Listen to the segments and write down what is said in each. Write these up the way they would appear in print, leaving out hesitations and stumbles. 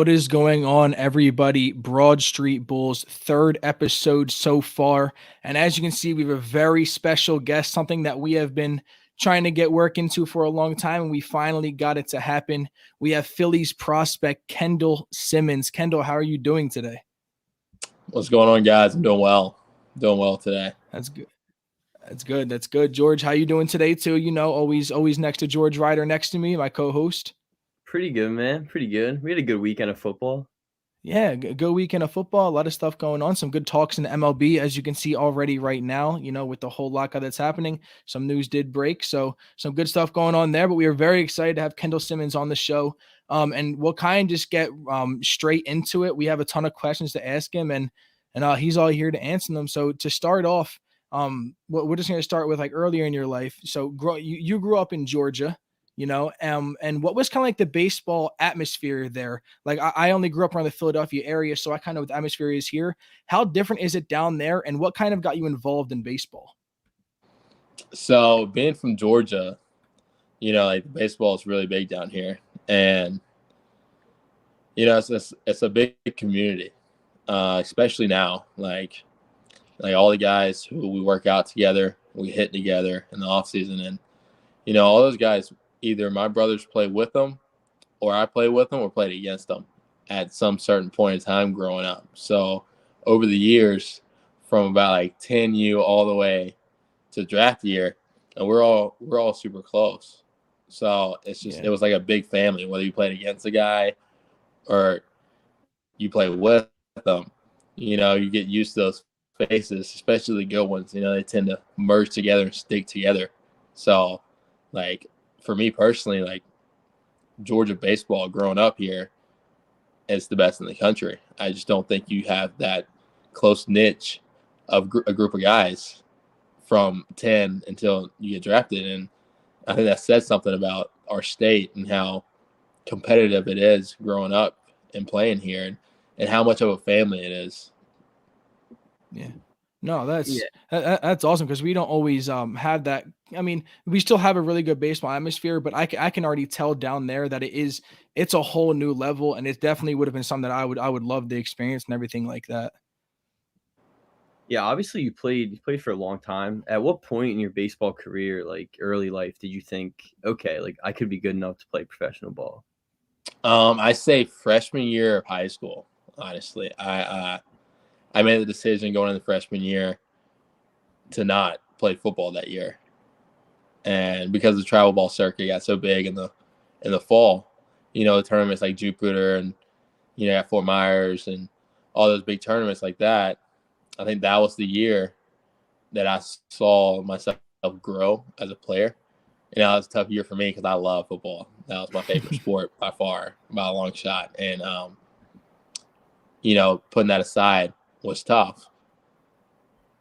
What is going on, everybody? Broad Street Bulls, third episode so far. And as you can see, we have a very special guest, something that we have been trying to get work into for a long time, and we finally got it to happen. We have Phillies prospect KENDALL Simmons. KENDALL, how are you doing today? What's going on, guys? I'm doing well. Doing well today. That's good. That's good. George, how you doing today too? Always next to George Ryder next to me, my co-host. Pretty good, man. Pretty good. We had a good weekend of football. Yeah, good weekend of football. A lot of stuff going on. Some good talks in the MLB, as you can see already right now, with the whole lockout that's happening. Some news did break. So some good stuff going on there. But we are very excited to have KENDALL Simmons on the show. And we'll kind of just get straight into it. We have a ton of questions to ask him, and he's all here to answer them. So to start off, we're just going to start with like earlier in your life. So you grew up in Georgia. And what was kind of like the baseball atmosphere there? Like I only grew up around the Philadelphia area, so I kind of know what the atmosphere is here. How different is it down there, and what kind of got you involved in baseball? So being from Georgia, like baseball is really big down here, and it's a big community, especially now. Like all the guys who we work out together, we hit together in the off season, and all those guys. Either my brothers play with them or I play with them or played against them at some certain point in time growing up. So over the years, from about like 10U all the way to draft year, and we're all super close. So it was like a big family, whether you played against a guy or you play with them. You get used to those faces, especially the good ones. They tend to merge together and stick together. So like, for me personally, like Georgia baseball growing up here is the best in the country. I just don't think you have that close niche of a group of guys from 10 until you get drafted. And I think that says something about our state and how competitive it is growing up and playing here and how much of a family it is. Yeah. No, that's awesome because we don't always have that. I mean, we still have a really good baseball atmosphere, but I can already tell down there that it's a whole new level, and it definitely would have been something that I would love the experience and everything like that. Yeah, obviously you played for a long time. At what point in your baseball career, like early life, did you think, okay, like I could be good enough to play professional ball? I say freshman year of high school. Honestly, I made the decision going into freshman year to not play football that year. And because the travel ball circuit got so big in the fall, the tournaments like Jupiter and, at Fort Myers and all those big tournaments like that, I think that was the year that I saw myself grow as a player. And that was a tough year for me because I love football. That was my favorite sport by far, by a long shot. And, putting that aside was tough.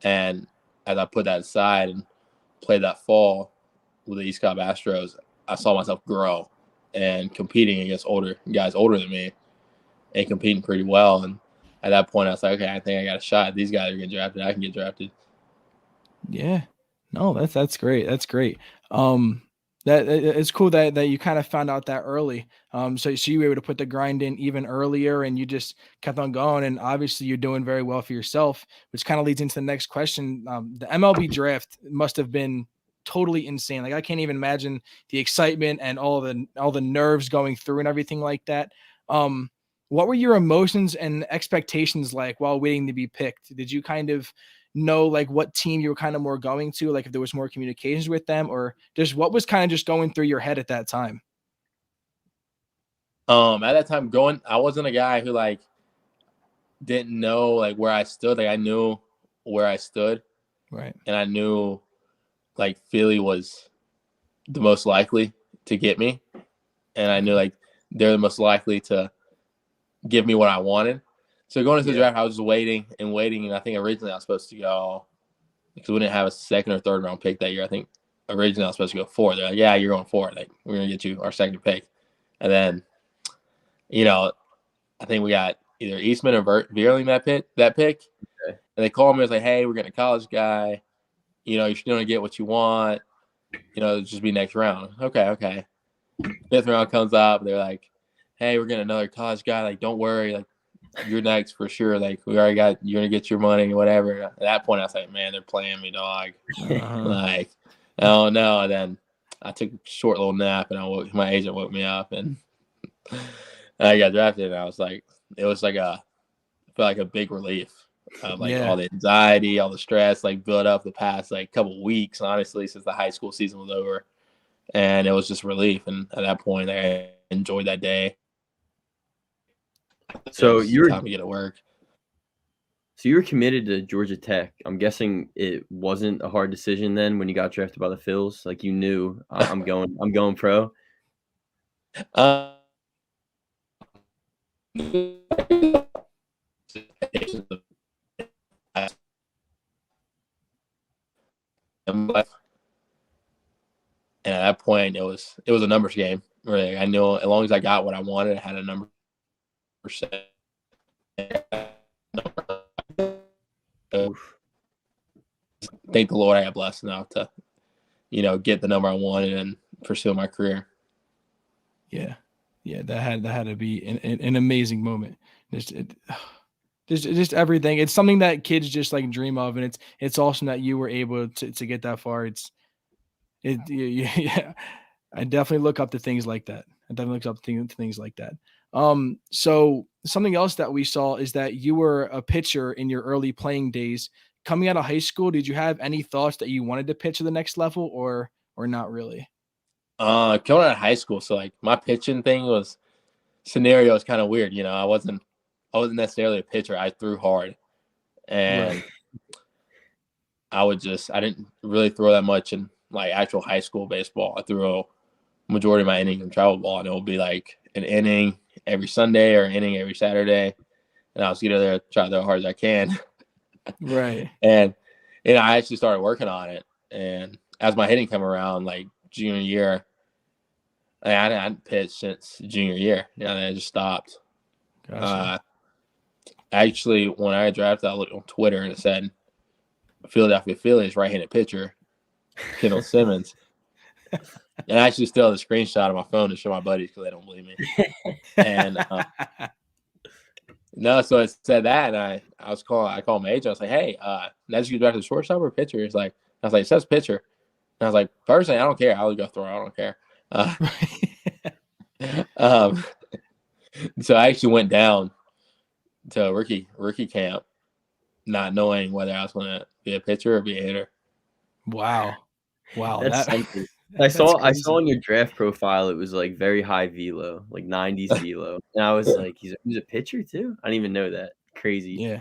And as I put that aside and played that fall with the East Cobb Astros, I saw myself grow and competing against guys older than me and competing pretty well. And at that point, I was like, okay, I think I got a shot. These guys are getting drafted. I can get drafted. Yeah. No, that's great. That's great. That it's cool that you kind of found out that early. So you were able to put the grind in even earlier, and you just kept on going. And obviously, you're doing very well for yourself, which kind of leads into the next question. The MLB draft must have been totally insane. Like I can't even imagine the excitement and all the nerves going through and everything like that. What were your emotions and expectations like while waiting to be picked? Did you kind of know like what team you were kind of more going to, like if there was more communications with them, or just what was kind of just going through your head at that time? At that time I wasn't a guy who like didn't know like where I stood. Like I knew where I stood. Right. And I knew like Philly was the most likely to get me. And I knew like they're the most likely to give me what I wanted. So going into the draft, I was just waiting. And I think originally I was supposed to go because we didn't have a second or third round pick that year. I think originally I was supposed to go 4. They're like, yeah, you're going 4. Like we're gonna get you our second pick. And then, I think we got either Eastman or Veerling that pick. Okay. And they called me. I was like, hey, we're getting a college guy. You're still gonna get what you want. It'll just be next round. Okay. 5th round comes up. They're like, hey, we're getting another college guy. Like, don't worry. Like, you're next for sure. Like, we already got, you're going to get your money, whatever. At that point, I was like, man, they're playing me, dog. Like, oh, no. And then I took a short little nap, and my agent woke me up, and I got drafted. And I was like, it was like I felt like a big relief of like all the anxiety, all the stress, like built up the past like couple weeks, honestly, since the high school season was over. And it was just relief. And at that point, I enjoyed that day. So you're time to get to work. So you were committed to Georgia Tech. I'm guessing it wasn't a hard decision then when you got drafted by the Phils. Like you knew I'm going pro. And at that point, it was a numbers game. Really, I knew as long as I got what I wanted, I had a number percent. Thank the Lord I got blessed enough to, get the number I wanted and pursue my career. Yeah, that had to be an amazing moment. There's just everything. It's something that kids just like dream of, and it's awesome that you were able to get that far. Yeah. I definitely look up to things like that. Things like that. So something else that we saw is that you were a pitcher in your early playing days. Coming out of high school, did you have any thoughts that you wanted to pitch to the next level, or not really? Coming out of high school, so like my pitching scenario is kind of weird. I wasn't necessarily a pitcher. I threw hard, and I didn't really throw that much in like actual high school baseball. I threw a majority of my innings in travel ball, and it would be like an inning every Sunday or an inning every Saturday, and I was either there try to throw as hard as I can. Right. And I actually started working on it, and as my hitting came around, like junior year, I hadn't pitched since junior year. I just stopped. Gotcha. Actually, when I drafted, I looked on Twitter and it said Philadelphia Phillies right-handed pitcher KENDALL SIMMONS. And I actually still have a screenshot on my phone to show my buddies because they don't believe me. And no, so it said that, and I called my agent. I was like, hey, that's you drafted shortstop or pitcher? He's like, I was like, it says pitcher. And I was like, personally, I don't care. I'll go throw. I don't care. So I actually went down to rookie camp, not knowing whether I was going to be a pitcher or be a hitter. Wow. That's something. I saw on your draft profile it was like very high velo, like 90s velo. And I was like, he's a pitcher too? I didn't even know that. Crazy. Yeah.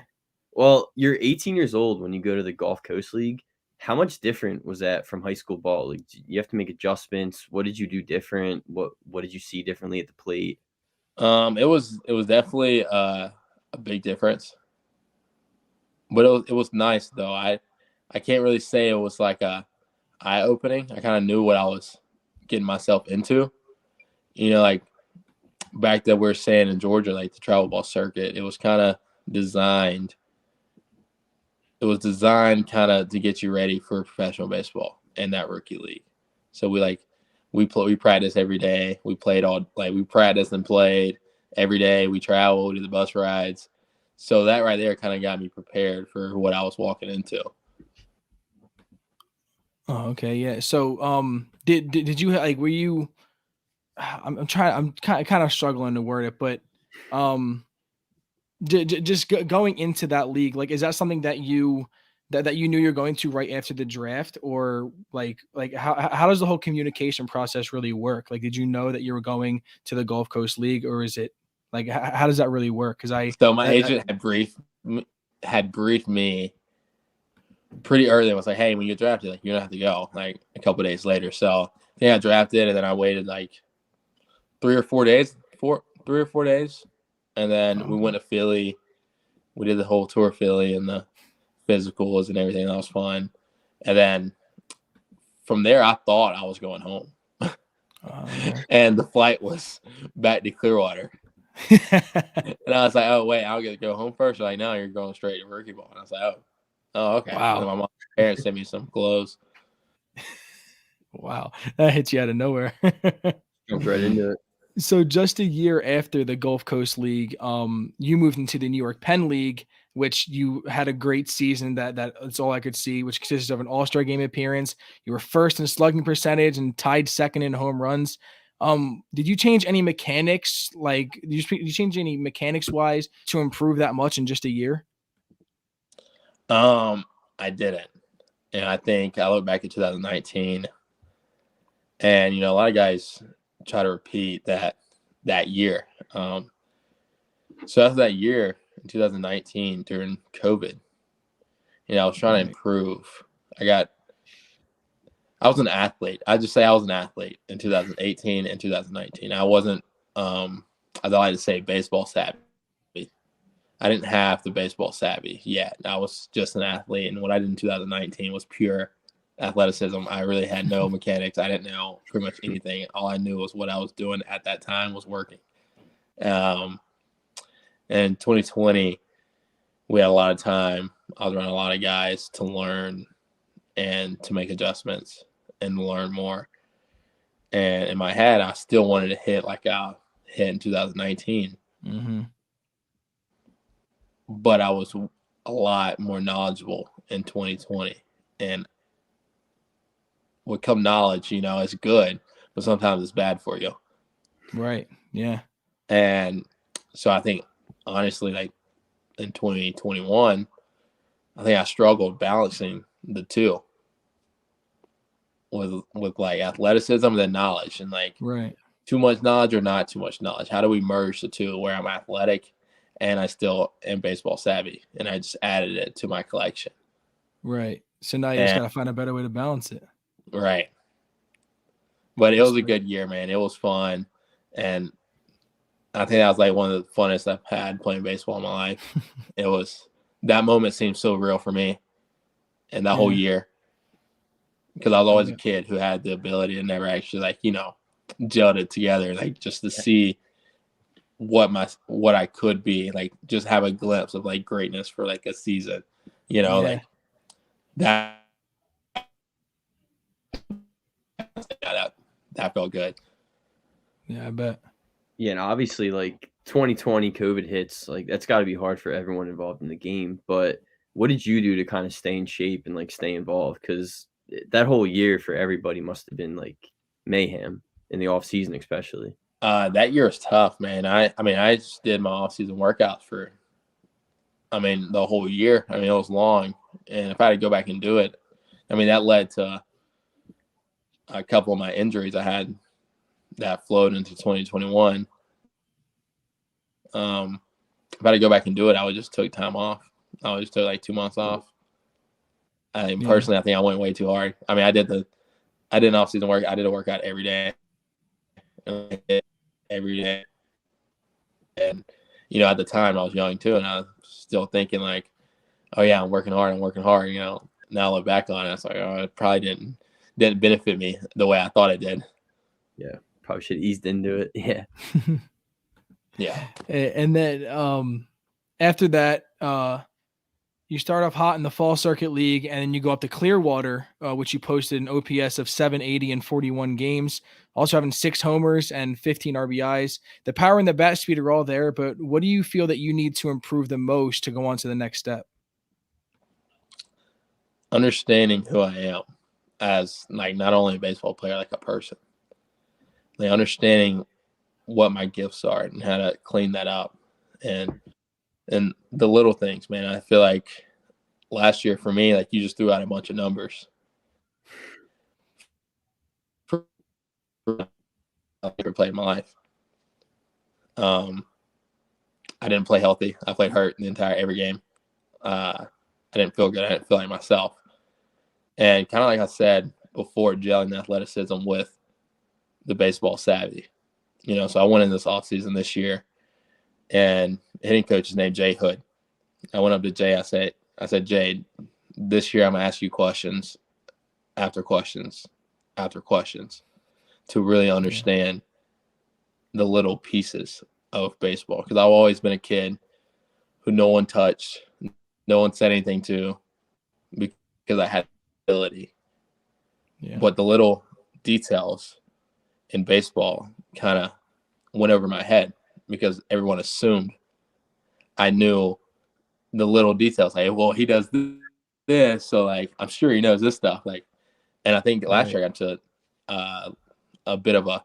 Well, you're 18 years old when you go to the Gulf Coast League. How much different was that from high school ball? Like, you have to make adjustments. What did you do different? What did you see differently at the plate? It was definitely a big difference, but it was nice though. I can't really say it was like a eye opening. I kind of knew what I was getting myself into. Like back that we're saying in Georgia, like the travel ball circuit, it was kind of designed. It was designed kind of to get you ready for professional baseball and that rookie league. So we practiced every day. We practiced and played every day. We traveled, did the bus rides. So that right there kind of got me prepared for what I was walking into. Oh, okay, yeah. So, did you like? Were you? I'm kind of struggling to word it, but just going into that league, like, is that something that you knew you're going to right after the draft, or like how does the whole communication process really work? Like, did you know that you were going to the Gulf Coast League, or is it like how does that really work? Because my agent had briefed me pretty early. It was like, hey, when you get drafted, like you don't have to go. Like a couple of days later, so I got drafted, and then I waited like 3 or 4 days, and then we went to Philly. We did the whole tour of Philly and the physicals and everything. That was fun. And then from there, I thought I was going home. And the flight was back to Clearwater. And I was like, oh, wait, I'll get to go home first. They're like, no, you're going straight to rookie ball. And I was like, oh, okay. Wow. And then my mom's parents sent me some clothes. Wow. That hits you out of nowhere. Jumped right into it. So just a year after the Gulf Coast League, you moved into the New York Penn League, which you had a great season. That's all I could see, which consisted of an All-Star game appearance. You were first in slugging percentage and tied second in home runs. Did you change any mechanics? Like, did you change any mechanics wise to improve that much in just a year? I didn't, and I think I look back at 2019, and a lot of guys try to repeat that year. So after that year in 2019 during COVID, I was trying to improve. I was an athlete. I just say I was an athlete in 2018 and 2019. I wasn't, as I like to say, baseball savvy. I didn't have the baseball savvy yet. I was just an athlete, and what I did in 2019 was pure athleticism. I really had no mechanics. I didn't know pretty much anything. All I knew was what I was doing at that time was working. And 2020, we had a lot of time. I was around a lot of guys to learn and to make adjustments and learn more. And in my head, I still wanted to hit like I hit in 2019. Mm-hmm. But I was a lot more knowledgeable in 2020. And what come knowledge, is good, but sometimes it's bad for you. Right. Yeah. And so I think, honestly, like in 2021, I think I struggled balancing the two with like athleticism and then knowledge, and like Right. too much knowledge or not too much knowledge. How do we merge the two where I'm athletic and I still am baseball savvy, and I just added it to my collection. Right. So now you just got to find a better way to balance it. Right. But it was a good year, man. It was fun. And I think that was like one of the funnest I've had playing baseball in my life. That moment seemed so real for me and that whole year. Because I was always a kid who had the ability to never actually gelled it together, like just to see what I could be, like just have a glimpse of like greatness for like a season, like that felt good. Yeah, I bet. Yeah, and obviously like 2020 COVID hits, like that's got to be hard for everyone involved in the game. But what did you do to kind of stay in shape and like stay involved? Because that whole year for everybody must have been like mayhem in the off season, especially. That year was tough, man. I just did my off-season workouts for, the whole year. It was long, and if I had to go back and do it, that led to a couple of my injuries I had that flowed into 2021. If I had to go back and do it, I would just took time off. I would just took like 2 months off. Personally, I think I went way too hard. I did an off-season work. I did a workout every day. Every day. And, at the time I was young too, and I was still thinking like, oh yeah, I'm working hard. Now I look back on it, I was like, oh, it probably didn't benefit me the way I thought it did. Yeah, probably should have eased into it. Yeah. Yeah. And then after that, you start off hot in the Fall Circuit League, and then you go up to Clearwater, which you posted an OPS of 780 in 41 games, also having 6 homers and 15 RBIs. The power and the bat speed are all there, but what do you feel that you need to improve the most to go on to the next step? Understanding who I am as like not only a baseball player, like a person. Like understanding what my gifts are and how to clean that up. And the little things, man. I feel like last year for me, like you just threw out a bunch of numbers. I've never played in my life. I didn't play healthy. I played hurt every game. I didn't feel good. I didn't feel like myself. And kind of like I said before, gelling athleticism with the baseball savvy. So I went in this offseason this year, and hitting coach is named Jay Hood. I went up to Jay. I said, Jay, this year I'm going to ask you questions after questions after questions to really understand the little pieces of baseball. Because I've always been a kid who no one touched, no one said anything to, because I had ability. Yeah. But the little details in baseball kind of went over my head because everyone assumed I knew the little details. Like, well, he does this, so like I'm sure he knows this stuff. Like, and I think last year I got to a bit of a,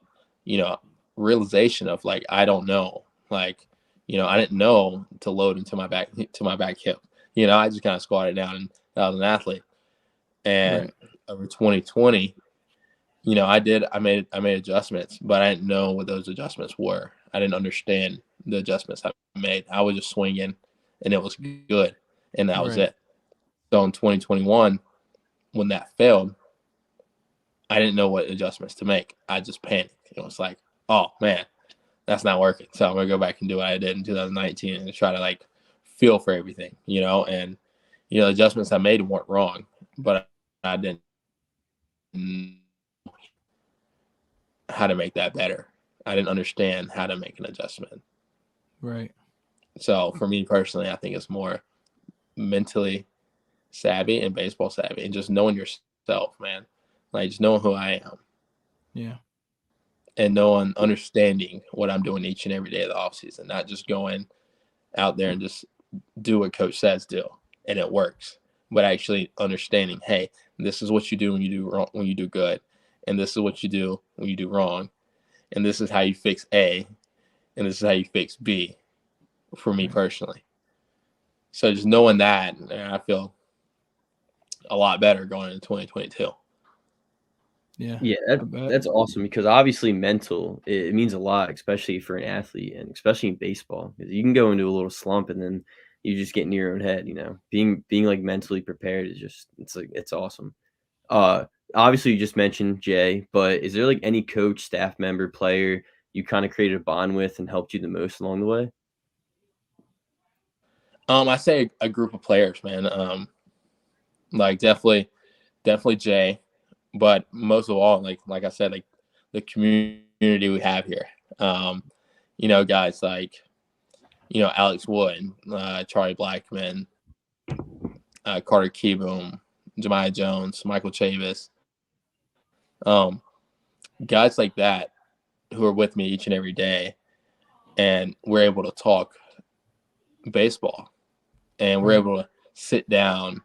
realization of like I don't know, like, I didn't know to load into my back hip. I just kind of squatted down and I was an athlete. And over 2020, I made adjustments, but I didn't know what those adjustments were. I didn't understand the adjustments I made. I was just swinging, and it was good, and that was it. So in 2021, when that failed, I didn't know what adjustments to make. I just panicked. It was like, oh man, that's not working. So I'm gonna go back and do what I did in 2019 and try to like feel for everything, and the adjustments I made weren't wrong, but I didn't know how to make that better. I didn't understand how to make an adjustment. Right. So for me personally, I think it's more mentally savvy and baseball savvy and just knowing yourself, man. Like just knowing who I am. Yeah. And knowing, understanding what I'm doing each and every day of the offseason, not just going out there and just do what coach says do and it works, but actually understanding, hey, this is what you do when you do wrong, when you do good, and this is what you do when you do wrong, and this is how you fix A, and this is how you fix B, for me personally. So just knowing that, I feel a lot better going into 2022. Yeah. That's awesome because obviously mental, it means a lot, especially for an athlete and especially in baseball, because you can go into a little slump and then you just get in your own head. Being like mentally prepared is just it's awesome. Obviously you just mentioned Jay, but is there like any coach, staff member, player you kind of created a bond with and helped you the most along the way? I say a group of players, man. Like definitely Jay, but most of all, like I said, like the community we have here. Guys like Alex Wood, Charlie Blackman, Carter Keyboom, Jemiah Jones, Michael Chavis, guys like that who are with me each and every day, and we're able to talk baseball, and we're able to sit down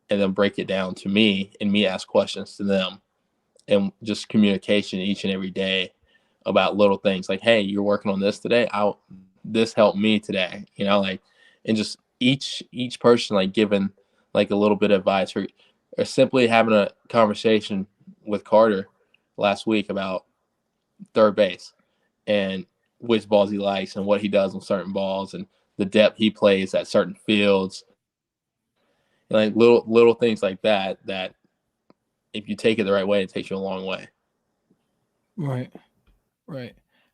and then break it down to me, and me ask questions to them, and just communication each and every day about little things like, hey, you're working on this today. This helped me today, and just each person like giving like a little bit of advice, or simply having a conversation with Carter last week about third base and which balls he likes and what he does on certain balls and the depth he plays at certain fields. And like little things like that if you take it the right way, it takes you a long way. Right.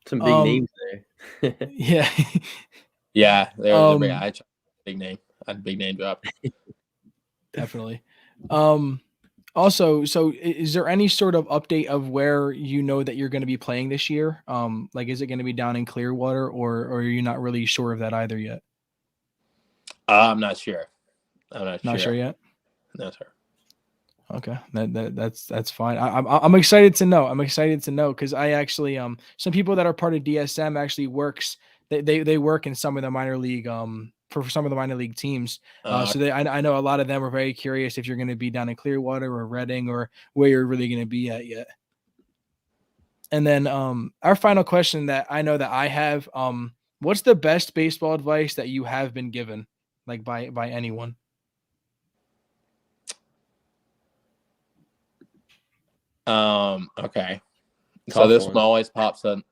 Some big names there. Yeah. Yeah, they're big. I tried big name. I had a big name drop. Definitely. Also, so is there any sort of update of where that you're going to be playing this year? Like, is it going to be down in Clearwater, or are you not really sure of that either yet? I'm not sure. Not sure yet. No, sir. Okay, that's fine. I'm excited to know. I'm excited to know because I actually some people that are part of DSM actually works. They work in some of the minor league for some of the minor league teams. So I know a lot of them are very curious if you're going to be down in Clearwater or Reading or where you're really going to be at yet. And then our final question that I know that I have, what's the best baseball advice that you have been given, like by anyone? Okay. Tough So this one. one always pops in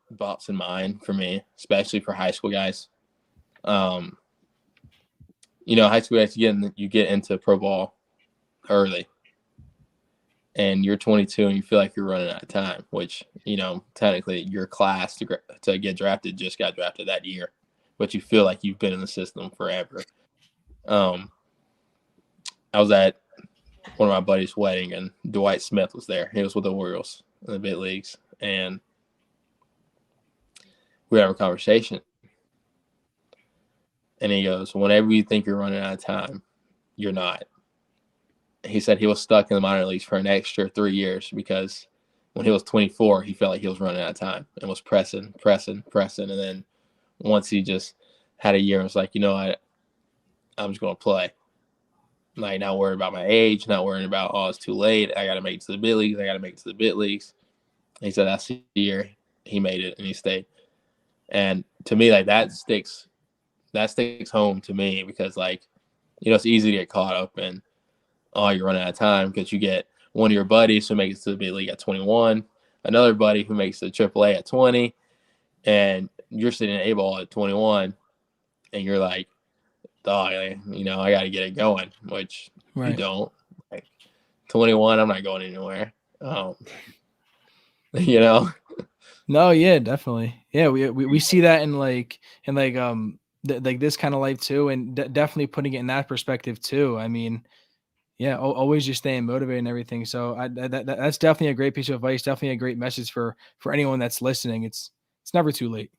mind for me, especially for high school guys. High school guys, you get into pro ball early, and you're 22 and you feel like you're running out of time, which, technically your class to get drafted just got drafted that year, but you feel like you've been in the system forever. I was at one of my buddies' wedding, and Dwight Smith was there. He was with the Orioles in the big leagues, and we were having a conversation. And he goes, whenever you think you're running out of time, you're not. He said he was stuck in the minor leagues for an extra 3 years because when he was 24, he felt like he was running out of time and was pressing. And then once he just had a year, it was like, I'm just going to play. Like, not worried about my age, not worrying about, it's too late. I got to make it to the big leagues. And he said that's the year he made it and he stayed. And to me, like, that sticks home to me because, like, it's easy to get caught up in, you're running out of time because you get one of your buddies who makes it to the big league at 21, another buddy who makes it to AAA at 20, and you're sitting in A-ball at 21, and you're like, I got to get it going, which you don't. Like, 21, I'm not going anywhere. No, yeah, definitely. Yeah, we see that in this kind of life too, and definitely putting it in that perspective too. I mean, yeah, always just staying motivated and everything. So that's definitely a great piece of advice. Definitely a great message for anyone that's listening. It's never too late.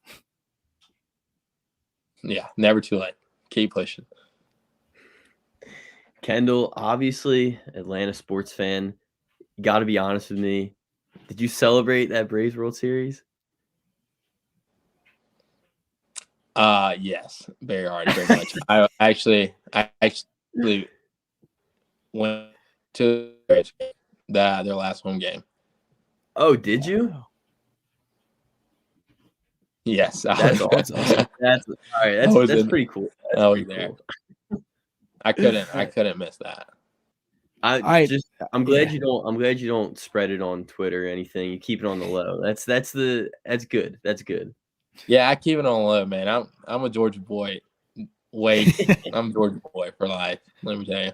Yeah, never too late. Keep pushing. Kendall, obviously, Atlanta sports fan. You got to be honest with me. Did you celebrate that Braves World Series? Yes, very hard, very much. I actually went to their last home game. Oh, did you? Yes, that's awesome. That's all right. That's pretty cool. I was there. Cool. I couldn't miss that. I'm glad you don't spread it on Twitter or anything. You keep it on the low. That's good. That's good. Yeah, I keep it on the low, man. I'm a Georgia boy. I'm a Georgia boy for life. Let me tell you.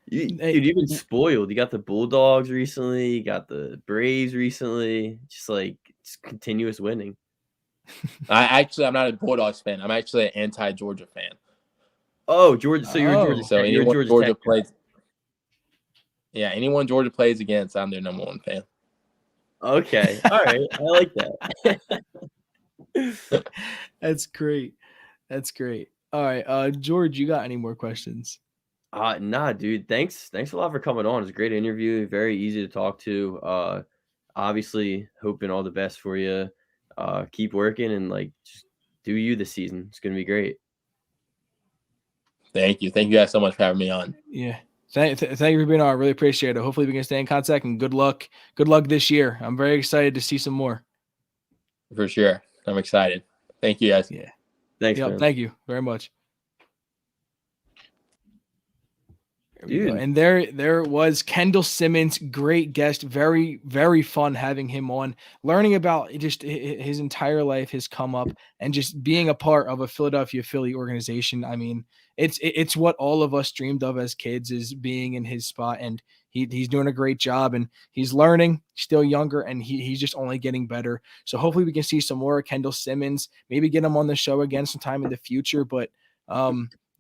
Dude, you've been spoiled. You got the Bulldogs recently. You got the Braves recently. Just like continuous winning. I'm not a Bulldogs fan. I'm actually an anti-Georgia fan. Oh, Georgia. So you're Georgia. So anyone Georgia plays. Yeah, anyone Georgia plays against, I'm their number one fan. Okay. All right. I like that. That's great. All right. George, you got any more questions? Nah, dude. Thanks a lot for coming on. It was a great interview. Very easy to talk to. Obviously, hoping all the best for you. Keep working and just do you this season. It's gonna be great. Thank you guys so much for having me on. Yeah. Thank you for being on. I really appreciate it. Hopefully we can stay in contact, and good luck this year. I'm very excited to see some more. For sure. I'm excited. Thank you guys. Yeah. Thanks, man. Thank you very much. Dude. And there was Kendall Simmons, great guest, very, very fun having him on, learning about just his entire life, his come up, and just being a part of a Philadelphia Phillie organization. I mean, it's what all of us dreamed of as kids, is being in his spot, and he's doing a great job, and he's learning, still younger, and he's just only getting better. So hopefully we can see some more Kendall Simmons, maybe get him on the show again sometime in the future, but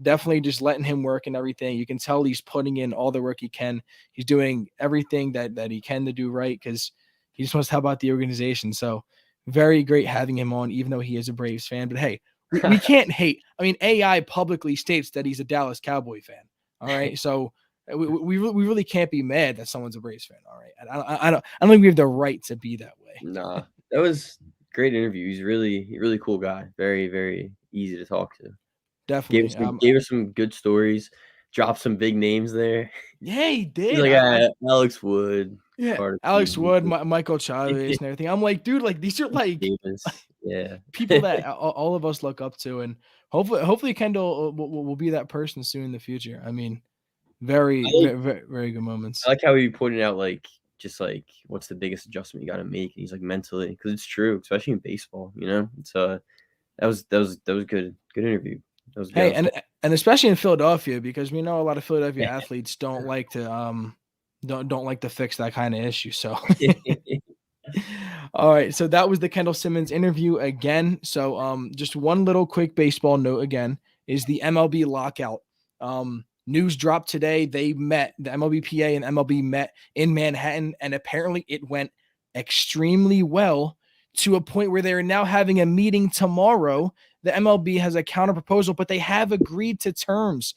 definitely just letting him work and everything. You can tell he's putting in all the work he can. He's doing everything that he can to do right, because he just wants to help out the organization. So very great having him on, even though he is a Braves fan. But hey, we can't hate. I mean, AI publicly states that he's a Dallas Cowboy fan. All right, so we really can't be mad that someone's a Braves fan. All right, I don't think we have the right to be that way. Nah, that was a great interview. He's really cool guy. Very, very easy to talk to. Definitely gave us some good stories. Dropped some big names there. Yeah, he did. He's like Alex Wood. Yeah, Alex Wood, Michael Chavez, and everything. I'm like, dude, these are people that all of us look up to, and hopefully Kendall will be that person soon in the future. I mean, very good moments. I like how he pointed out just what's the biggest adjustment you got to make, and he's like mentally, because it's true, especially in baseball. It's that was good interview. Hey, and especially in Philadelphia, because we know a lot of Philadelphia athletes don't like to don't like to fix that kind of issue. So all right, so that was the Kendall Simmons interview again. So just one little quick baseball note again is the MLB lockout. News dropped today. They met, the MLBPA and MLB met in Manhattan, and apparently it went extremely well, to a point where they are now having a meeting tomorrow. The MLB has a counter proposal, but they have agreed to terms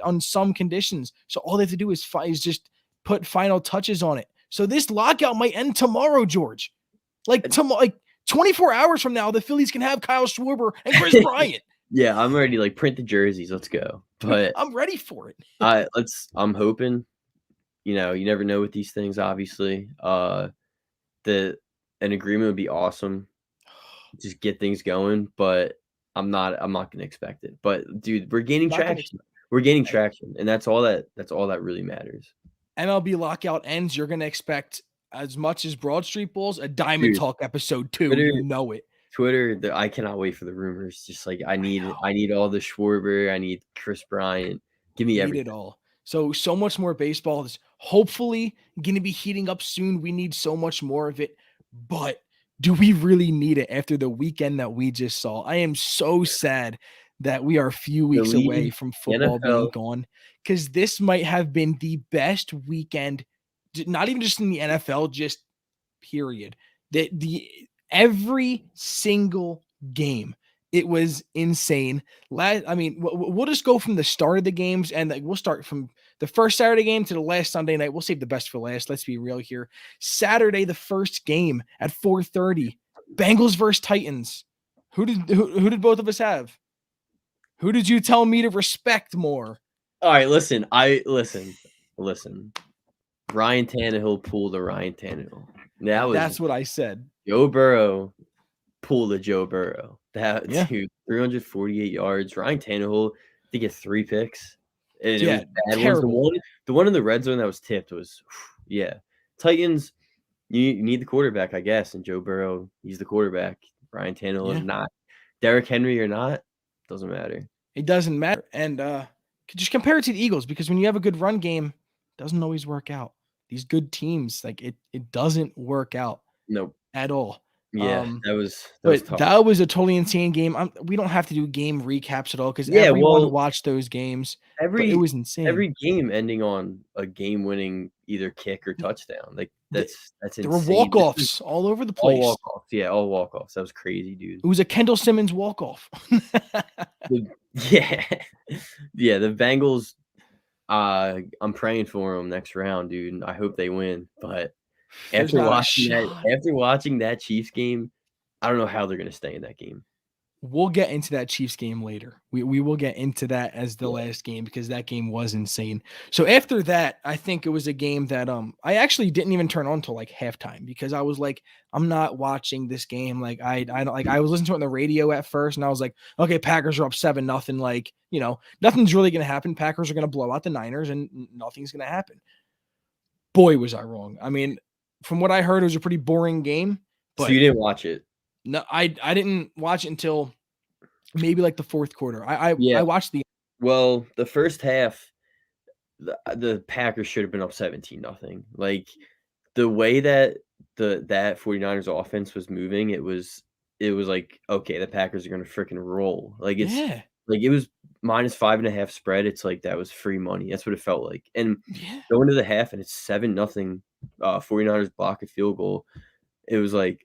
on some conditions. So all they have to do is just put final touches on it. So this lockout might end tomorrow, George. Like 24 hours from now, the Phillies can have Kyle Schwarber and Chris Bryant. Yeah, I'm ready. Like, print the jerseys. Let's go. But I'm ready for it. I'm hoping. You know, you never know with these things. Obviously, an agreement would be awesome. Just get things going, but I'm not going to expect it. But dude, we're gaining traction. We're gaining traction, and that's all that really matters. MLB lockout ends. You're going to expect as much as Broad Street Bulls, a Diamond Talk episode 2. You know it. Twitter, I cannot wait for the rumors. Just like I need all the Schwarber. I need Chris Bryant. Give me everything. Need it all. So much more baseball is hopefully going to be heating up soon. We need so much more of it, but do we really need it after the weekend that we just saw? I am so sad that we are a few weeks away from football being gone, because this might have been the best weekend, not even just in the NFL, just period. Every single game, it was insane. I mean, we'll just go from the start of the games, and we'll start from the first Saturday game to the last Sunday night. We'll save the best for last. Let's be real here. Saturday, the first game at 4:30, Bengals versus Titans. Who did both of us have? Who did you tell me to respect more? All right, listen. Ryan Tannehill pulled a Ryan Tannehill. That's what I said. Joe Burrow pulled a Joe Burrow. Dude, 348 yards. Ryan Tannehill did get 3 picks. And it was bad. Terrible. The one in the red zone that was tipped was, Titans, you need the quarterback, I guess. And Joe Burrow, he's the quarterback. Ryan Tannehill is not. Derrick Henry or not, doesn't matter. It doesn't matter. And just compare it to the Eagles, because when you have a good run game, it doesn't always work out. These good teams, like it doesn't work out. Nope. At all. Yeah, that was tough. That was a totally insane game. We don't have to do game recaps at all, because everyone watched those games. It was insane. Every game ending on a game-winning either kick or touchdown. Like that's insane. There were walk-offs all over the place. All walk-offs. Yeah, all walk-offs. That was crazy, dude. It was a KENDALL SIMMONS walk-off. Yeah, the Bengals. I'm praying for them next round, dude. I hope they win, but. After watching that Chiefs game, I don't know how they're going to stay in that game. We'll get into that Chiefs game later. We will get into that as the last game, because that game was insane. So after that, I think it was a game that I actually didn't even turn on until like halftime, because I was like, I'm not watching this game. Like I was listening to it on the radio at first, and I was like, okay, Packers are up 7-0. Like, nothing's really going to happen. Packers are going to blow out the Niners, and nothing's going to happen. Boy, was I wrong. I mean, from what I heard, it was a pretty boring game. But so you didn't watch it? No, I didn't watch it until maybe like the fourth quarter. I watched the first half. The Packers should have been up 17-0. Like the way that that 49ers offense was moving, it was like, okay, the Packers are gonna freaking roll. Like like it was -5.5 spread. It's like that was free money. That's what it felt like. And going to the half, and it's 7-0. 49ers block a field goal. It was like,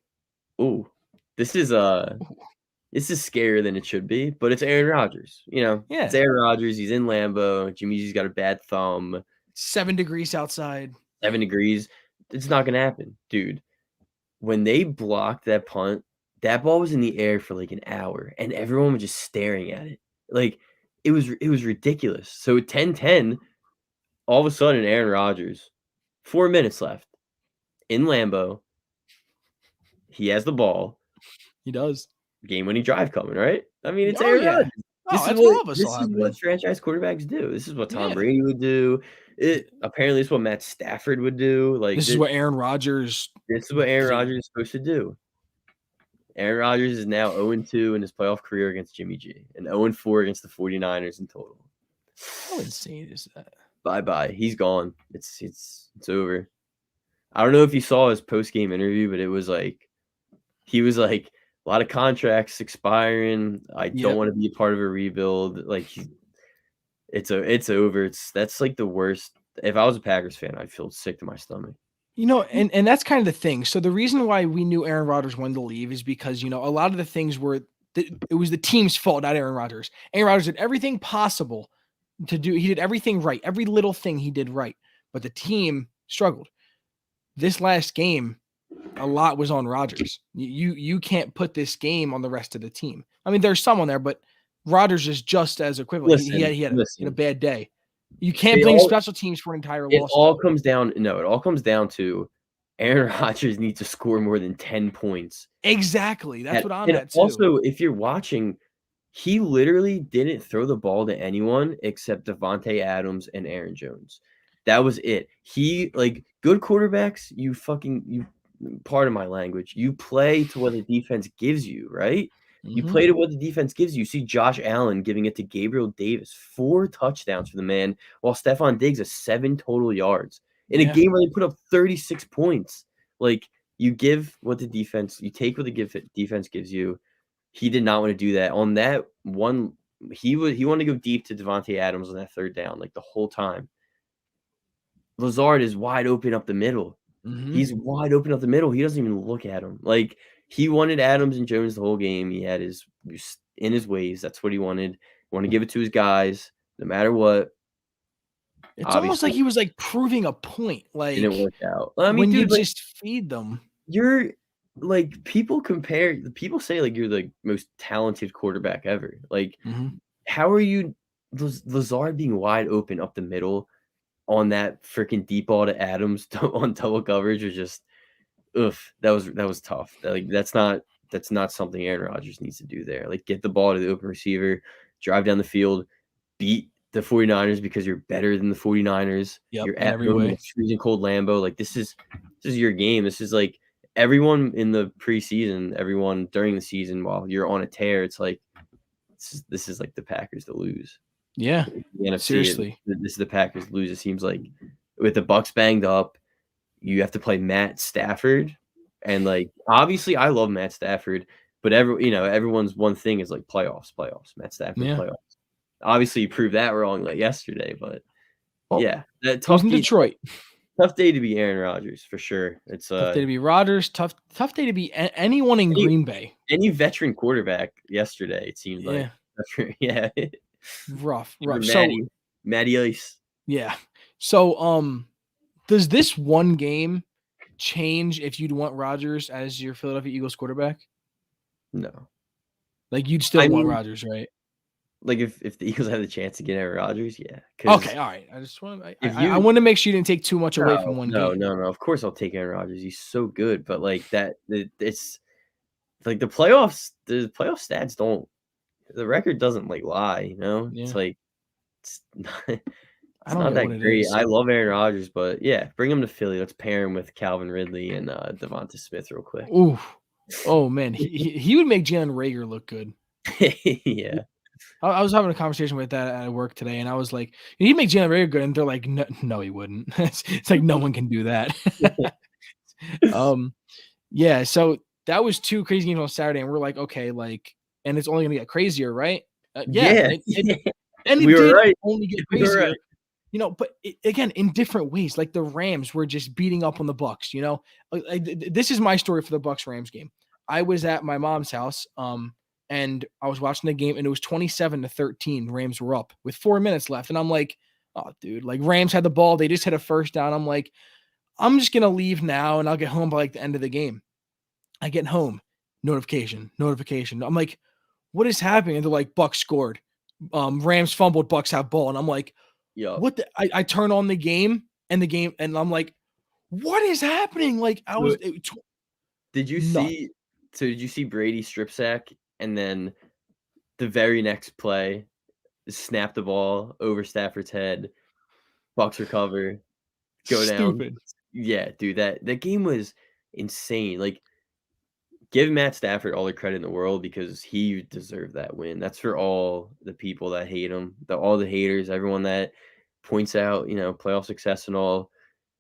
oh, this is scarier than it should be, but it's Aaron Rodgers. It's Aaron Rodgers. He's in Lambeau. Jimmy G's got a bad thumb. 7 degrees outside. 7 degrees. It's not gonna happen, dude. When they blocked that punt, that ball was in the air for like an hour, and everyone was just staring at it. Like it was ridiculous. So 10-10, all of a sudden, Aaron Rodgers. 4 minutes left in Lambeau. He has the ball. He does. Game-winning drive coming, right? I mean, it's Aaron Rodgers. This is what franchise quarterbacks do. This is what Tom Brady would do. Apparently, it's what Matt Stafford would do. Like this is what Aaron Rodgers. This is what Aaron Rodgers is supposed to do. Aaron Rodgers is now 0-2 in his playoff career against Jimmy G, and 0-4 against the 49ers in total. How insane is that? Bye-bye. He's gone. It's over. I don't know if you saw his post-game interview, but it was like he was like, a lot of contracts expiring. I don't want to be a part of a rebuild. Like it's over. That's like the worst. If I was a Packers fan, I'd feel sick to my stomach. And that's kind of the thing. So the reason why we knew Aaron Rodgers wanted to leave is because, a lot of the things were it was the team's fault, not Aaron Rodgers. Aaron Rodgers did everything possible to do. He did everything right. Every little thing he did right, but the team struggled. this last game, a lot was on Rodgers. You can't put this game on the rest of the team. I mean, there's some on there, but Rodgers is just as equivalent. He had a bad day. You can't blame special teams for an entire loss. It all comes down to Aaron Rodgers needs to score more than 10 points. Exactly. That's what I'm at too. Also, if you're watching, he literally didn't throw the ball to anyone except Devontae Adams and Aaron Jones. That was it. He, like, good quarterbacks, you pardon my language, you play to what the defense gives you, right? You play to what the defense gives you. You see Josh Allen giving it to Gabriel Davis, 4 touchdowns for the man, while Stephon Diggs has 7 total yards in a game where they put up 36 points. Like, you give what the defense, you take what the defense gives you. He did not want to do that. On that one, he wanted to go deep to Devontae Adams on that 3rd down, like the whole time. Lazard is wide open up the middle. He's wide open up the middle. He doesn't even look at him. Like, he wanted Adams and Jones the whole game. He was in his ways. That's what he wanted. Want to give it to his guys, no matter what. It's almost like he was like proving a point. Like, it didn't work out. I mean, when dude, you just feed them, you're like, people say like you're the most talented quarterback ever. Like, how are you, Lazard being wide open up the middle on that freaking deep ball to Adams on double coverage was just, that was tough. Like, that's not something Aaron Rodgers needs to do there. Like, get the ball to the open receiver, drive down the field, beat the 49ers because you're better than the 49ers. You're at home in a freezing cold Lambeau. Like, this is your game. This is like everyone in the preseason, everyone during the season while you're on a tear. It's like this is like the Packers to lose. Yeah, the NFC, seriously. This is the Packers to lose. It seems like with the Bucs banged up, you have to play Matt Stafford, and like, obviously I love Matt Stafford, but everyone's one thing is like playoffs. Matt Stafford playoffs. Obviously, you proved that wrong like yesterday, but that tough in Detroit. Tough day to be Aaron Rodgers for sure. It's tough day to be Rodgers. Tough day to be anyone in Green Bay. Any veteran quarterback yesterday. It seemed like rough. Matty Ice. Yeah. So does this one game change if you'd want Rodgers as your Philadelphia Eagles quarterback? No. Like, you'd still want Rodgers, right? Like, if the Eagles had the chance to get Aaron Rodgers, yeah. Okay, all right. I just want I want to make sure you didn't take too much away from one game. No. Of course I'll take Aaron Rodgers. He's so good, but like it's like the playoffs stats don't. The record doesn't like lie, you know. Yeah. It's like it's not that great. I love Aaron Rodgers, but yeah, bring him to Philly. Let's pair him with Calvin Ridley and Devonta Smith real quick. Ooh, oh man, he would make Jalen Reagor look good. Yeah. I was having a conversation with that at work today, and I was like, he'd make Jalen Reagor good, and they're like, no, he wouldn't. It's like no one can do that. Yeah. So that was 2 crazy games on Saturday, and we're like, okay, like, and it's only gonna get crazier, right? And we were right. Only get crazier. Right. You know, but again, in different ways. Like, the Rams were just beating up on the Bucs. You know, this is my story for the Bucs Rams game. I was at my mom's house, and I was watching the game, and it was 27-13. Rams were up with 4 minutes left, and I'm like, oh, dude, like, Rams had the ball. They just hit a first down. I'm like, I'm just gonna leave now, and I'll get home by like the end of the game. I get home, notification. I'm like, what is happening? And they're like, Bucs scored. Rams fumbled. Bucs have ball, and I'm like, what? I turn on the game, and I'm like, what is happening? Like, I was. Did you see Brady strip sack, and then the very next play, snap the ball over Stafford's head, Bucs recover, go down. Stupid. Yeah, dude, that game was insane. Like, give Matt Stafford all the credit in the world because he deserved that win. That's for all the people that hate him, all the haters, everyone that points out, playoff success and all.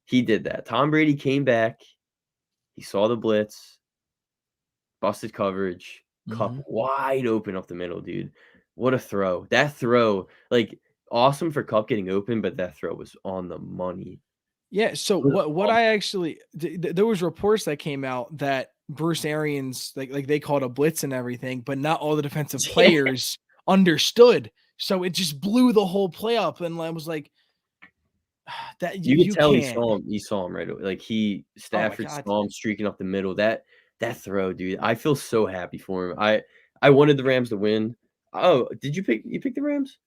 He did that. Tom Brady came back. He saw the blitz, busted coverage, Cup wide open up the middle, dude. What a throw. That throw, like, awesome for Cup getting open, but that throw was on the money. Yeah, so what I actually there was reports that came out that Bruce Arians, like they called a blitz and everything, but not all the defensive players understood. So it just blew the whole play up, and I was like, that You could you tell can't. he saw him right away. Like Oh my Stafford god. saw him streaking up the middle. That throw, dude. I feel so happy for him. I wanted the Rams to win. Oh, did you pick the Rams?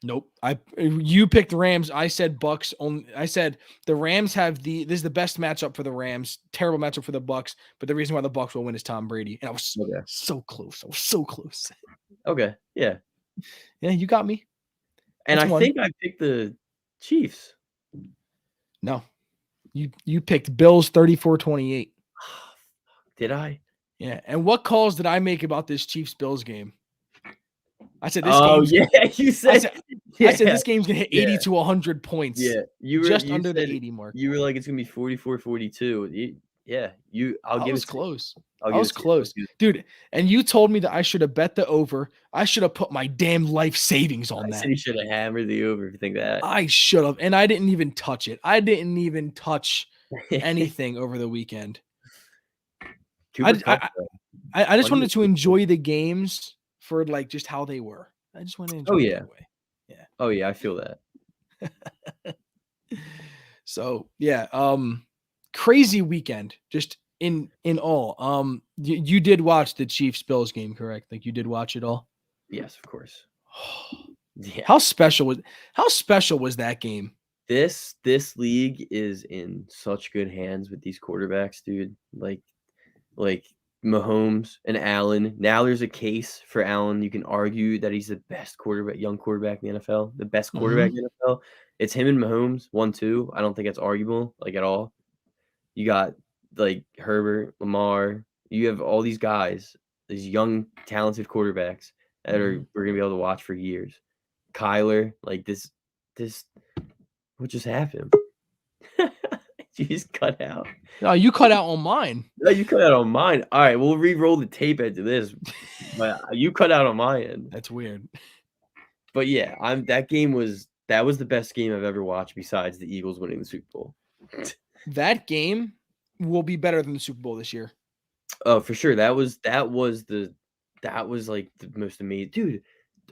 Nope. You picked the Rams. I said Bucks. I said the Rams have this is the best matchup for the Rams. Terrible matchup for the Bucks. But the reason why the Bucks will win is Tom Brady. And I was Okay. so close. I was so close. Okay. Yeah. Yeah, you got me. And That's I one. think I picked the Chiefs. No. You picked Bills 34-28. Did I? Yeah. And what calls did I make about this Chiefs Bills game? I said this Oh game's yeah, you I said said yeah, I said this game's gonna hit yeah, 80 to 100 points. yeah. Just You under the said 80 mark. you were like it's gonna be 44-42. Yeah, I'll I give was it to you. close. I'll I give was it to you. close. Dude, and you told me that I should have bet the over. I should have put my damn life savings on I that. said you should have hammered the over if you think that. I should have. And I didn't even touch it. I didn't even touch anything over the weekend. Cooper Kupp, I just Plenty wanted of to people. enjoy the games for like just how they were. I just wanted to enjoy Oh it yeah. anyway. Yeah. Oh yeah, I feel that. So yeah, crazy weekend just in all. You did watch the Chiefs Bills game, correct? Like you did watch it all. Yes, of course. Yeah. How special was that game? This league is in such good hands with these quarterbacks, dude. Like Mahomes and Allen. Now there's a case for Allen. You can argue that he's the best young quarterback in the NFL, the best quarterback in the NFL. It's him and Mahomes, 1-2. I don't think it's arguable, like at all. You got like Herbert, Lamar. You have all these guys, these young, talented quarterbacks that we're gonna be able to watch for years. Kyler, like this, what just happened? You just cut out. No, you cut out on mine. No, you cut out on mine. All right, we'll re-roll the tape after this. But you cut out on my end. That's weird. But yeah, that was the best game I've ever watched besides the Eagles winning the Super Bowl. That game will be better than the Super Bowl this year. Oh, for sure. That was like the most amazing, dude.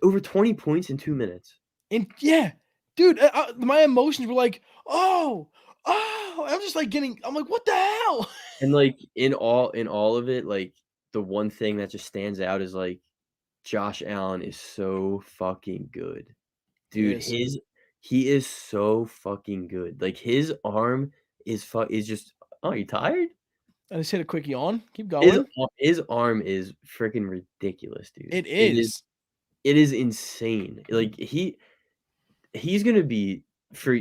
Over 20 points in 2 minutes. And yeah, dude, my emotions were like, oh, I'm just like I'm like, what the hell? And like in all of it, like the one thing that just stands out is like Josh Allen is so fucking good. Dude, he is so fucking good. Like his arm is just, oh, you tired? I just hit a quick yawn. Keep going. His arm is freaking ridiculous, dude. It is. It is insane. Like he's gonna be for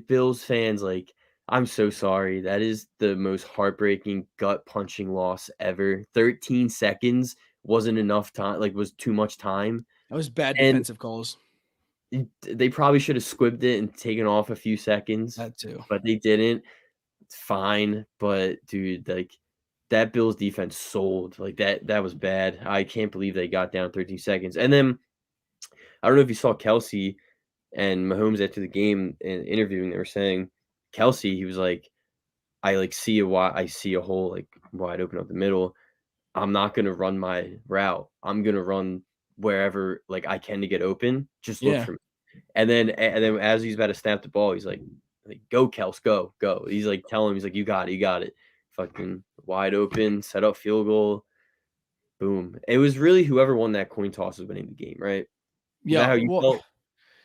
Bills fans. Like I'm so sorry. That is the most heartbreaking, gut punching loss ever. 13 seconds wasn't enough time. Like was too much time. That was bad And defensive calls. they probably should have squibbed it and taken off a few seconds. That too. But they didn't. It's fine. But dude, like that Bills defense sold. Like that was bad. I can't believe they got down 13 seconds. And then I don't know if you saw Kelsey and Mahomes after the game and interviewing. They were saying Kelsey, he was like, I see a hole like wide open up the middle. I'm not gonna run my route. I'm gonna run wherever like I can to get open. Just look for me. And then as he's about to snap the ball, he's like go Kels, go. He's like telling him, he's like, you got it. Fucking wide open, set up field goal. Boom. It was really whoever won that coin toss was winning the game, right? Yeah. Is that how you felt?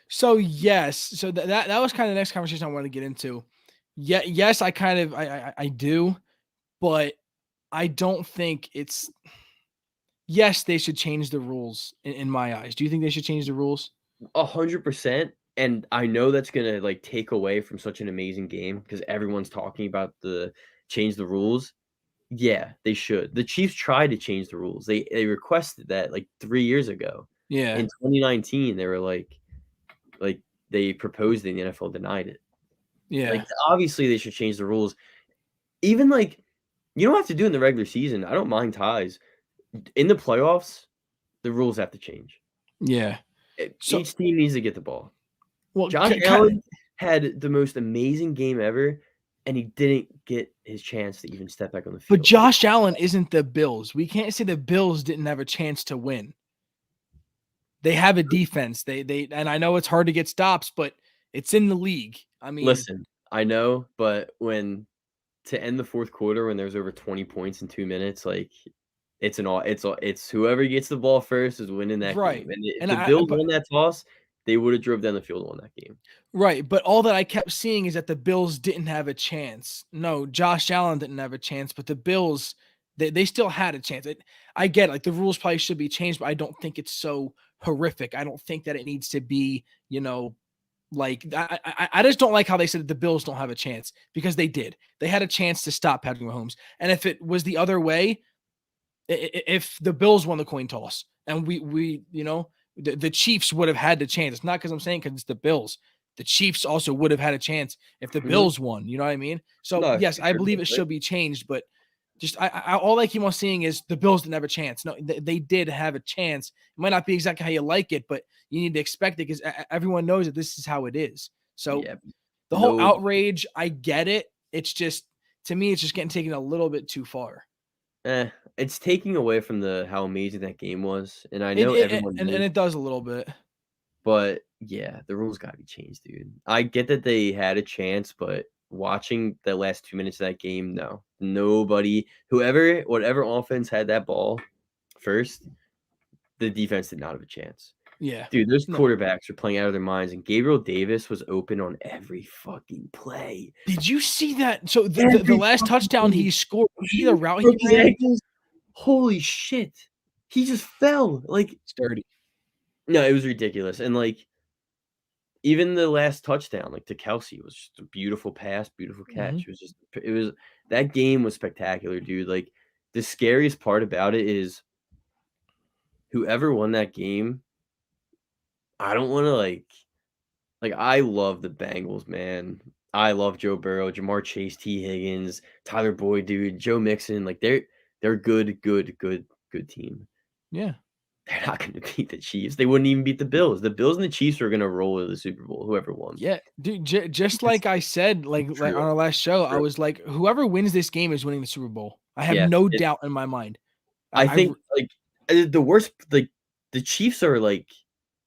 So yes. So that was kind of the next conversation I wanted to get into. Yeah, yes, I kind of I do, but I don't think it's yes, they should change the rules in my eyes. Do you think they should change the rules? 100%. And I know that's gonna like take away from such an amazing game because everyone's talking about the change the rules. Yeah, they should. The Chiefs tried to change the rules. They requested that like 3 years ago. Yeah. In 2019, they were like they proposed it and the NFL denied it. Yeah. Like obviously they should change the rules. Even like you don't have to do it in the regular season. I don't mind ties. In the playoffs, the rules have to change. Yeah. Each team needs to get the ball. Well, Josh Allen had the most amazing game ever, and he didn't get his chance to even step back on the field. But Josh Allen isn't the Bills. We can't say the Bills didn't have a chance to win. They have a defense. They and I know it's hard to get stops, but it's in the league. I mean, listen, I know, but to end the fourth quarter when there's over 20 points in 2 minutes, like it's whoever gets the ball first is winning that Right. game. And if And the I Bills but won that toss, they would have drove down the field and won that game. right, but all that I kept seeing is that the Bills didn't have a chance. No, Josh Allen didn't have a chance, but the Bills, they still had a chance. I get it, like the rules probably should be changed, but I don't think it's so horrific. I don't think that it needs to be, like I just don't like how they said that the Bills don't have a chance because they did. They had a chance to stop Patrick Mahomes, and if it was the other way, if the Bills won the coin toss and the Chiefs would have had the chance. It's not because I'm saying because it's the Bills. The Chiefs also would have had a chance if the Mhm. Bills won. You know what I mean? So No, yes, for I sure, believe it right? should be changed, but just I all I keep on seeing is the Bills didn't have a chance. No, they did have a chance. It might not be exactly how you like it, but you need to expect it because everyone knows that this is how it is. So Yeah. the whole No, outrage, I get it. It's just to me, it's just getting taken a little bit too far. it's taking away from how amazing that game was, and I It, know it, it everyone and knew, it does a little bit. but yeah, the rules gotta be changed, dude. I get that they had a chance, but watching the last 2 minutes of that game, no. Nobody whatever offense had that ball first, the defense did not have a chance. Yeah. Dude, those No. quarterbacks are playing out of their minds, and Gabriel Davis was open on every fucking play. Did you see that? So the Every last fucking touchdown play. he scored, did you see the route he Broke his ran? ankles. Holy shit. He just fell. Like, It's dirty. no, it was ridiculous. And like even the last touchdown, like to Kelsey, was just a beautiful pass, beautiful Mhm. catch. It was that game was spectacular, dude. Like the scariest part about it is whoever won that game, I don't want to like I love the Bengals, man. I love Joe Burrow, Jamar Chase, T. Higgins, Tyler Boyd, dude, Joe Mixon. Like they're good team. Yeah. They're not going to beat the Chiefs. They wouldn't even beat the Bills. The Bills and the Chiefs are going to roll to the Super Bowl, whoever won. Yeah, dude, just It's like I said, like on true. our last show, I True. was like, whoever wins this game is winning the Super Bowl. I have Yeah, no doubt in my mind. I I think like the worst, like the Chiefs are like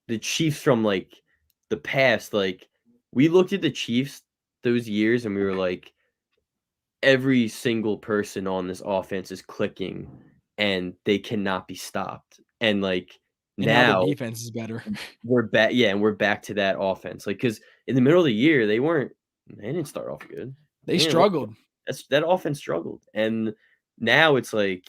the Chiefs from like the past. Like we looked at the Chiefs those years and we were like, every single person on this offense is clicking and they cannot be stopped. And like and now their now defense is better. we're back, yeah, and we're back to that offense. Like because in the middle of the year they didn't start off good. They They didn't look good. struggled. That offense struggled, and now it's like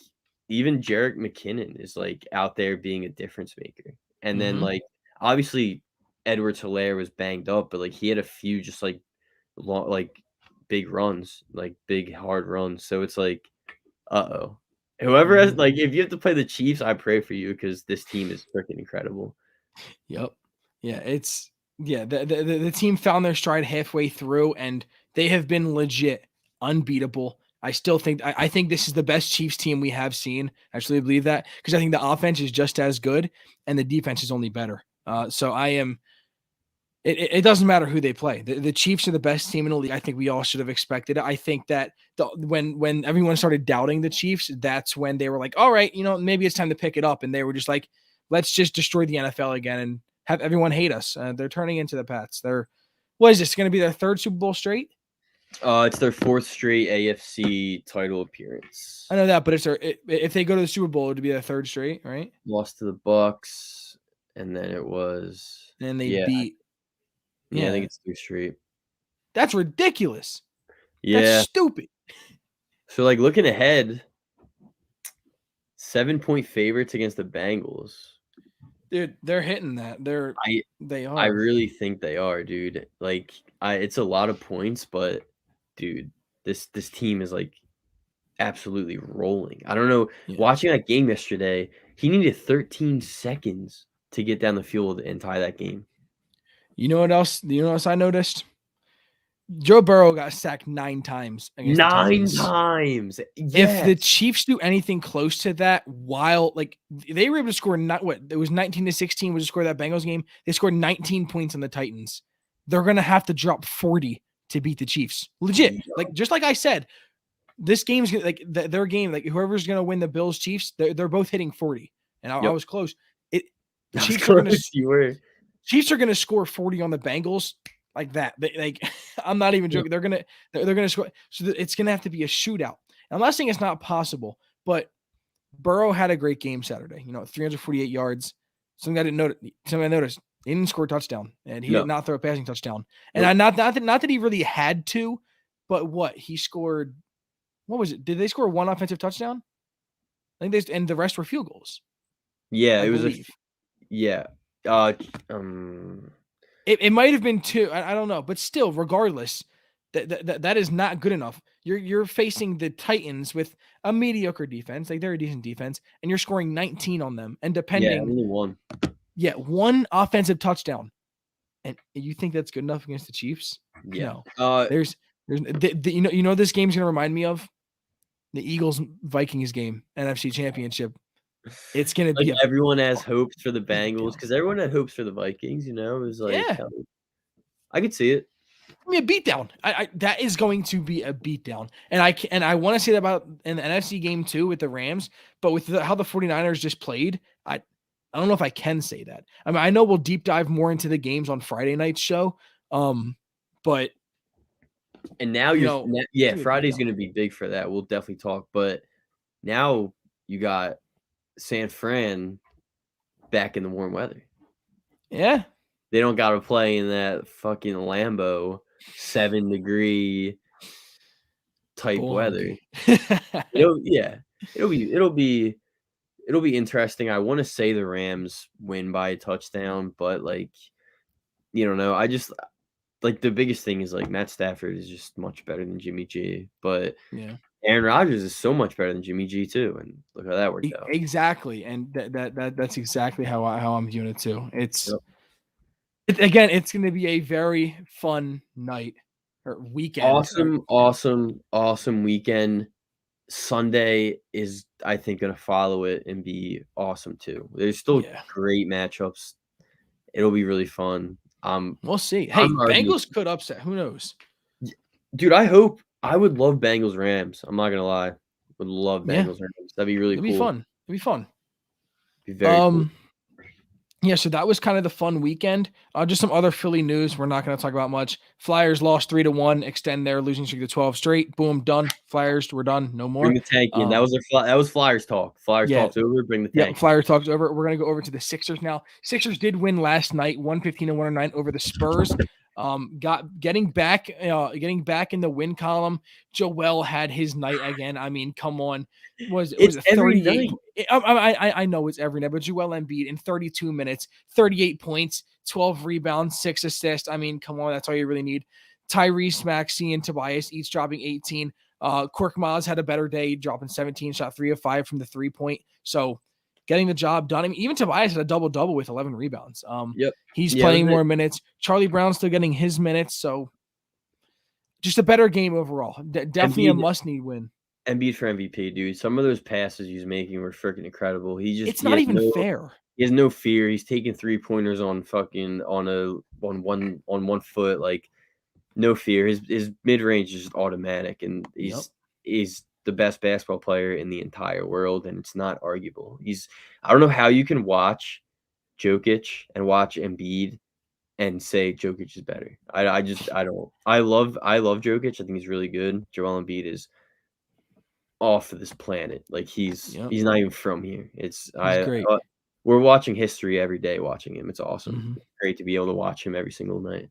even Jerick McKinnon is like out there being a difference maker. And then Mhm. like obviously Edwards-Helaire was banged up, but like he had a few just like long, like big runs, like big hard runs. So it's like, uh-oh. Whoever has Mhm. like if you have to play the Chiefs, I pray for you because this team is freaking incredible. Yep. Yeah, the team found their stride halfway through, and they have been legit unbeatable. I still think I think this is the best Chiefs team we have seen. I actually believe that because I think the offense is just as good and the defense is only better. So I am. It doesn't matter who they play. The Chiefs are the best team in the league. I think we all should have expected it. I think that when everyone started doubting the Chiefs, that's when they were like, all right, maybe it's time to pick it up. And they were just like, let's just destroy the NFL again and have everyone hate us. They're turning into the Pats. What is this going to be their third Super Bowl straight? It's their fourth straight AFC title appearance. I know that, but if they go to the Super Bowl, it would be their third straight, right? Lost to the Bucks, and then it was And they yeah, beat. I think Yeah, it's 3 straight. that's ridiculous. That's Yeah. stupid. So like looking ahead, 7-point favorites against the Bengals. Dude, they're hitting that. They I are. really think they are, dude. Like it's a lot of points, but dude, this team is like absolutely rolling. I don't know. Yeah. Watching that game yesterday, he needed 13 seconds to get down the field and tie that game. You know what else? You know what else I noticed? Joe Burrow got sacked 9 times against the 9 Titans. times. If the Yes. Chiefs do anything close to that, while like they were able to score it was 19-16 was to score that Bengals game. They scored 19 points on the Titans. They're gonna have to drop 40 to beat the Chiefs. Legit. Like just like I said, this game's gonna like their game, like whoever's gonna win the Bills Chiefs, they're both hitting 40. And I Yep. was close. That was Chiefs are gonna close. You were. Chiefs are gonna score 40 on the Bengals. like that. Like I'm not even joking. They're gonna score. So it's gonna have to be a shootout. And I'm not saying it's not possible, but Burrow had a great game Saturday. 348 yards. Something I noticed. He didn't score a touchdown, and he did not throw a passing touchdown. And not that he really had to, but what he scored. What was it? Did they score one offensive touchdown? I think and the rest were field goals. Yeah, I it was believe. Yeah. It might have been two. I don't know, but still, regardless, that is not good enough. You're facing the Titans with a mediocre defense, like they're a decent defense, and you're scoring 19 on them, and only one. Yeah, one offensive touchdown, and you think that's good enough against the Chiefs? Yeah. No. There's this game's gonna remind me of the Eagles Vikings game, NFC Championship. It's gonna be everyone has hopes for the Bengals because everyone had hopes for the Vikings. It was like, I could see it. I mean, a beatdown. That is going to be a beatdown, and I want to say that about an NFC game too with the Rams, but with how the 49ers just played, I don't know if I can say that. I mean, I know we'll deep dive more into the games on Friday night's show, but and now Friday's going to be big for that. We'll definitely talk, but now you got San Fran back in the warm weather. Yeah. They don't got to play in that fucking Lambeau 7-degree type weather. It'll be interesting. I want to say the Rams win by a touchdown, but no. I just the biggest thing is Matt Stafford is just much better than Jimmy G, but Aaron Rodgers is so much better than Jimmy G too, and look how that worked out. Exactly, and that's exactly how I'm viewing it too. It's going to be a very fun night or weekend. Awesome weekend. Sunday is, I think, going to follow it and be awesome too. There's still great matchups. It'll be really fun. We'll see. Hey, Bengals could upset. Who knows? Dude, I would love Bengals Rams. I'm not gonna lie. Would love Bengals Rams. That'd be really cool. It'd be fun. Be very cool. Yeah, so that was kind of the fun weekend. Just some other Philly news. We're not going to talk about much. Flyers lost 3-1, extend their losing streak to 12 straight. Boom, done. Flyers, we're done. No more. Bring the tank in. That was Flyers talk. Flyers talk's over. Bring the tank. Yeah, Flyers talk's over. We're going to go over to the Sixers now. Sixers did win last night, 115-109 over the Spurs. Getting back in the win column. Joel had his night again. I mean, come on. Was it 38? I know it's every night, but Joel Embiid in 32 minutes, 38 points, 12 rebounds, 6 assists. I mean, come on, that's all you really need. Tyrese Maxey and Tobias each dropping 18. Korkmaz had a better day, dropping 17, shot 3 of 5 from the 3-point. So getting the job done. I mean, even Tobias had a double-double with 11 rebounds. He's playing more minutes. Charlie Brown's still getting his minutes. So just a better game overall. Definitely a must-need win. Embiid for MVP, dude. Some of those passes he's making were freaking incredible. It's not even fair. He has no fear. He's taking 3-pointers on one foot, no fear. His mid-range is just automatic, and he's the best basketball player in the entire world, and it's not arguable. I don't know how you can watch Jokic and watch Embiid and say Jokic is better. I don't. I love Jokic. I think he's really good. Joel Embiid is off of this planet. He's not even from here. He's great. We're watching history every day watching him. It's awesome. Mm-hmm. It's great to be able to watch him every single night.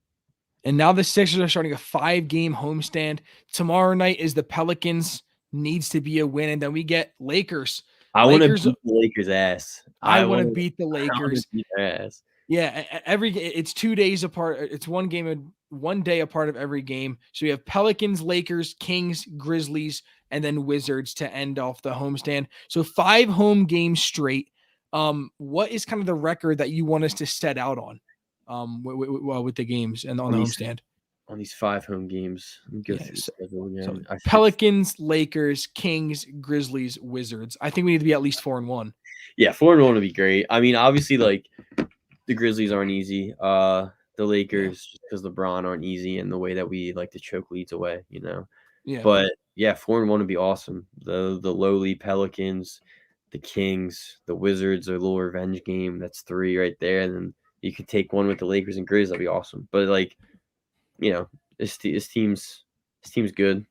And now the Sixers are starting a 5-game homestand. Tomorrow night is the Pelicans. Needs to be a win, and then we get Lakers. I want to beat the Lakers' ass. I want to beat the Lakers. I want to beat their ass. Yeah, it's 2 days apart. It's one day apart of every game. So we have Pelicans, Lakers, Kings, Grizzlies, and then Wizards to end off the homestand. So 5 home games straight. What is kind of the record that you want us to set out on? With the games and on the homestand. On these 5 home games. So Pelicans, Lakers, Kings, Grizzlies, Wizards. I think we need to be at least 4-1. Yeah, 4-1 would be great. I mean, obviously, the Grizzlies aren't easy. The Lakers, because LeBron, aren't easy, and the way that we like to choke leads away, Yeah. But yeah, 4-1 would be awesome. The lowly Pelicans, the Kings, the Wizards, a little revenge game. That's 3 right there. And then you could take one with the Lakers and Grizz. That'd be awesome. But you know, this team's good.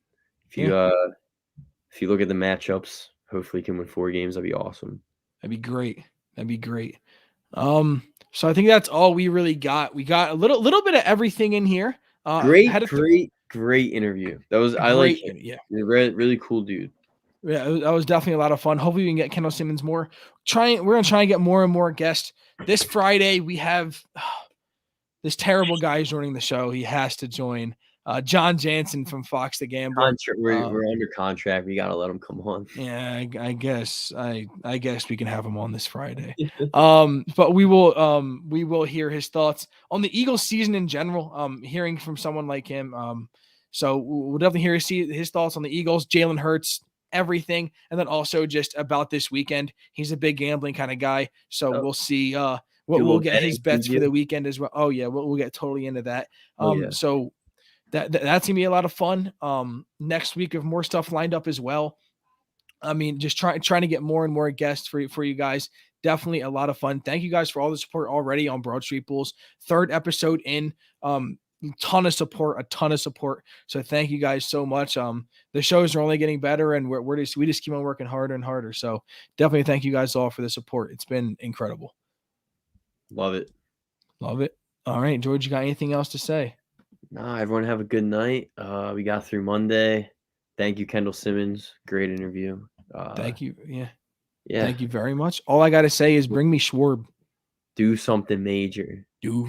If you look at the matchups, hopefully can win 4 games. That'd be awesome. That'd be great. That'd be great. So I think that's all we really got. We got a little bit of everything in here. Great interview. That was I like him. Yeah. Really cool dude. Yeah, that was definitely a lot of fun. Hopefully we can get Kendall Simmons more. We're gonna try and get more and more guests. This Friday we have this terrible guy joining the show. He has to join. John Jansen from Fox the Gambler. We're under contract. We gotta let him come on. Yeah, I guess we can have him on this Friday. But we will hear his thoughts on the Eagles season in general. Hearing from someone like him. So we'll definitely hear his thoughts on the Eagles, Jalen Hurts, everything, and then also just about this weekend. He's a big gambling kind of guy, so we'll see. We'll get his bets for the weekend as well. Oh yeah, we'll get totally into that. So that's gonna be a lot of fun. Next week, we have more stuff lined up as well. I mean, just trying to get more and more guests for you guys. Definitely a lot of fun. Thank you guys for all the support already on Broad Street Bulls. 3rd episode in. A ton of support. So thank you guys so much. The shows are only getting better, and we just keep on working harder and harder. So definitely thank you guys all for the support. It's been incredible. Love it. All right, George, you got anything else to say? Nah, everyone have a good night. We got through Monday. Thank you, Kendall Simmons. Great interview. Thank you. Yeah. Yeah. Thank you very much. All I got to say is bring me Schwarb. Do something major. Do